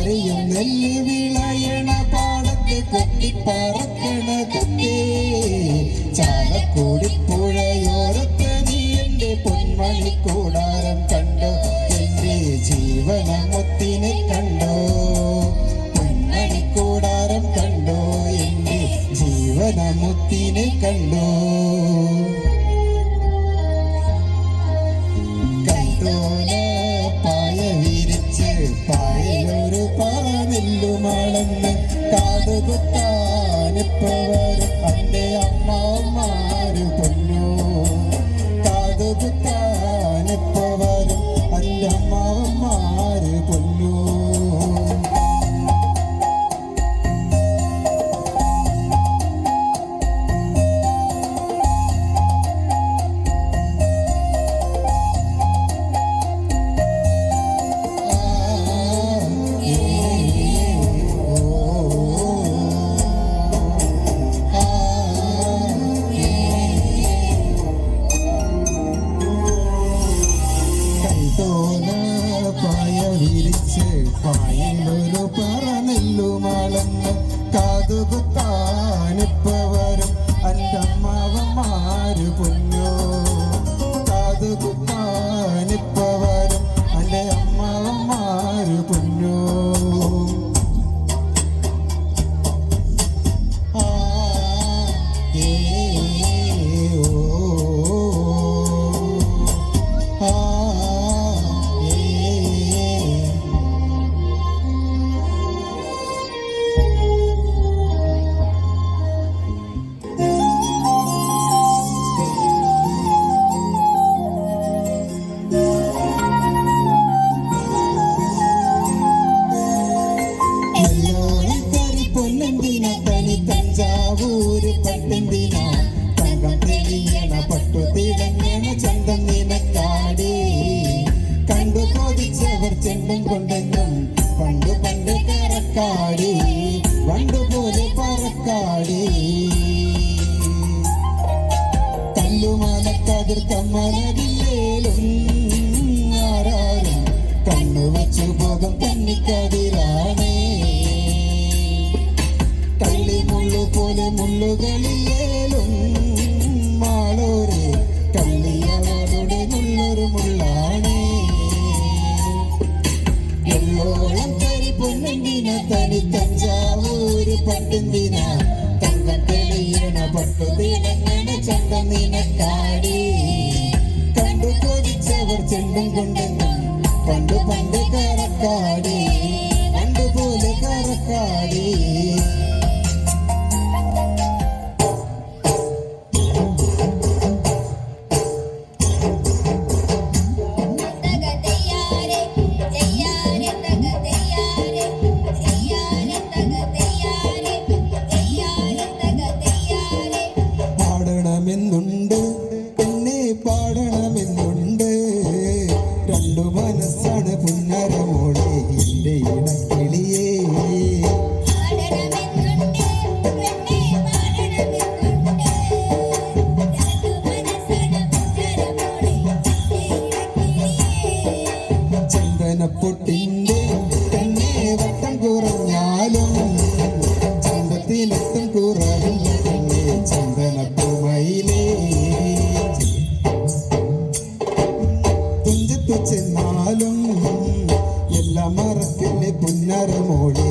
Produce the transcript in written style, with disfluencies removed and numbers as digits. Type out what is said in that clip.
ആരെയും നെല്ല് വിളയണ പാടത്ത് കൊത്തിപ്പറക്കണ കുത്തേ ചാലക്കുടി പുഴയോരത്ത് നീ എന്റെ പൊന്മണി കൂടാരം കണ്ടോ എന്റെ ജീവനമുത്തിനെ കണ്ടോ പൊന്മണി കൂടാരം കണ്ടോ എന്റെ ജീവനമുത്തിനെ കണ്ടോ പായലൊരു പറനെല്ലുമാളെന്ന് കാതുകുത്താനിപ്പവരും അന്റെ അമ്മമാര് പൊന്നു കാതുകുത്താനിപ്പവരും അന്റെ അമ്മമാര് പൊന്നു പായലൊരു പറനെല്ലുമാളെന്ന് കാതുകുത്താനിപ്പവരും അന്റെ അമ്മാവന്മാര് പൊന്നോ കാതുകുത്താനിപ്പവരും അന്റെ അമ്മാവന്മാര് പൊന്നോ തഞ്ചാവൂര് പട്ടെന്തിനാ തങ്കം തെളിയണ പട്ടു തിളങ്ങണ ചന്തം നിനക്കാടി കണ്ടു കൊതിച്ചവർ ചെണ്ടും കൊണ്ടെന്നും പണ്ടു പണ്ട് കറക്കാടി വണ്ടുപോലെ പറക്കാടി കല്ലുമാലക്കതിർ കമ്മനരില്ലേലും ആരാരും കണ്ണുവച്ചു പോകും കന്നിക്കതിരാണേ പോലെ മുള്ളുകളിലേലും മാളൂരെ കള്ളിയവളുടെ മുള്ളൊരു മുള്ളാണേ എല്ലോളം കരി പൊന്നെന്തിന തനി തഞ്ചാവൂര് പട്ടെന്തിന തങ്കം തെളിയണ പട്ടു തിളങ്ങണ ചന്തം നിനക്കാടി കണ്ടു കൊതിച്ചവർ ചെണ്ടും കൊണ്ടെന്നും പണ്ട് പണ്ട് കറക്കാടി പണ്ടുപോലെ കറക്കാടി പാടണമെന്നുണ്ട് എന്നെ പാടണമെന്നുണ്ട് രണ്ടു മനസ്സാണ് പുന്നരമോളെ എന്റെ ഇടക്കിളിയേ ചന്ദനപ്പൊട്ടിന്റെ തന്നെ വട്ടം കുറഞ്ഞാലും ചന്തത്തിലെത്തും കുറവില്ല ചന്ദനപ്പുമയിലേ തുഞ്ചത്തു ചെന്നാലും എല്ലാം മറക്കില്ലേ പുന്നരമോളെ